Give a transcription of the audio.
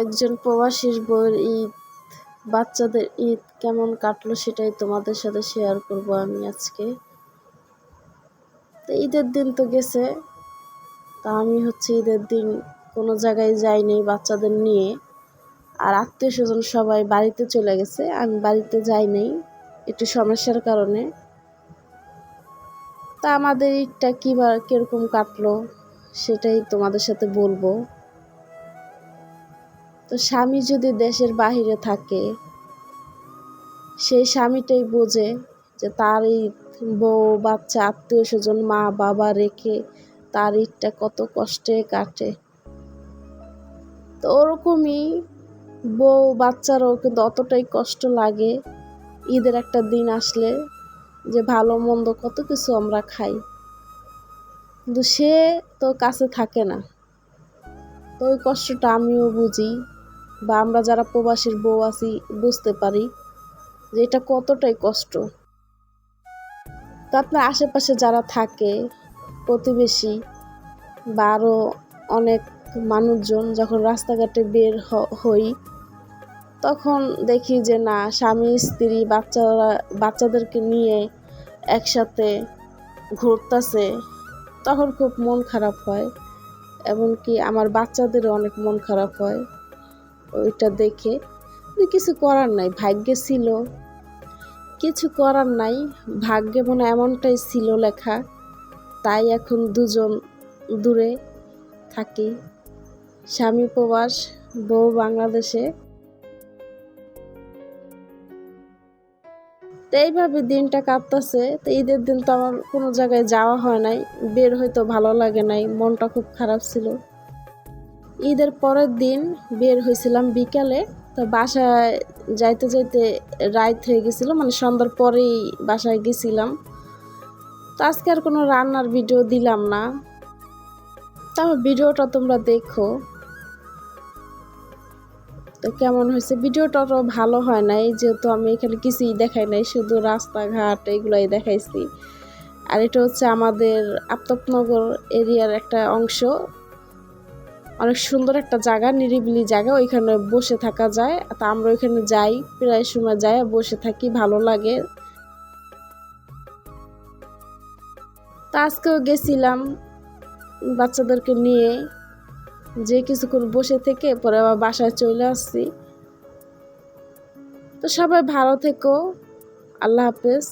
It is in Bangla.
একজন প্রবাসীর বউয়ের ঈদ, বাচ্চাদের ঈদ কেমন কাটলো সেটাই তোমাদের সাথে শেয়ার করব আমি আজকে। তো ঈদের দিন তো গেছে, তা আমি ঈদের দিন কোনো জায়গায় যাইনি বাচ্চাদের নিয়ে। আর আত্মীয় স্বজন সবাই বাড়িতে চলে গেছে, আমি বাড়িতে যাইনি একটু সমস্যার কারণে। তা আমাদের ঈদটা কিরকম কাটলো সেটাই তোমাদের সাথে বলবো। তো স্বামী যদি দেশের বাহিরে থাকে, সেই স্বামীটাই বোঝে যে তার এই বউ বাচ্চা আত্মীয় স্বজন মা বাবা রেখে তার ঈদটা কত কষ্টে কাটে। তো ওরকমই বউ বাচ্চারও কিন্তু অতটাই কষ্ট লাগে ঈদের একটা দিন আসলে, যে ভালো মন্দ কত কিছু আমরা খাই, কিন্তু সে তো কাছে থাকে না। তো ওই কষ্টটা আমিও বুঝি, বা আমরা যারা প্রবাসীর বউ আছি বুঝতে পারি যে এটা কতটাই কষ্ট। তো আপনার আশেপাশে যারা থাকে, প্রতিবেশী বা আরও অনেক মানুষজন, যখন রাস্তাঘাটে বের হই তখন দেখি যে না, স্বামী স্ত্রী বাচ্চাদেরকে নিয়ে একসাথে ঘুরতেছে, তখন খুব মন খারাপ হয়। এমনকি আমার বাচ্চাদেরও অনেক মন খারাপ হয় ওইটা দেখে। কিছু করার নাই, ভাগ্যে ছিল, কিছু করার নাই, ভাগ্যে মনে এমনটাই ছিল লেখা, তাই এখন দুজন দূরে থাকি, স্বামী প্রবাস, বউ বাংলাদেশে। তো এইভাবে দিনটা কাটতেছে। তো ঈদের দিন তো আমার কোনো জায়গায় যাওয়া হয় নাই, বের হইতে ভালো লাগে নাই, মনটা খুব খারাপ ছিল। ঈদের পরের দিন বের হয়েছিলাম বিকালে, তো বাসায় যাইতে যাইতে রাত হয়ে গেছিল, মানে সন্ধ্যার পরেই বাসায় গেছিলাম। তো আজকে আর কোনো রান্নার ভিডিও দিলাম না, তারপর ভিডিওটা তোমরা দেখো। তো কেমন হয়েছে ভিডিওটা তো ভালো হয় নাই, যেহেতু আমি এখানে কিছুই দেখাই নাই, শুধু রাস্তাঘাট এগুলাই দেখাইছি। আর এটা হচ্ছে আমাদের আফতাবনগর এরিয়ার একটা অংশ, অনেক সুন্দর একটা জায়গা, নিরিবিলি জায়গা, ওইখানে বসে থাকা যায়। তা আমরা ওইখানে যাই, প্রায় সময় যাই, বসে থাকি, ভালো লাগে। তা আজকেও গেছিলাম বাচ্চাদেরকে নিয়ে, যে কিছুক্ষণ বসে থেকে পরে আবার বাসায় চলে আসছি। তো সবাই ভালো থেকো, আল্লাহ হাফেজ।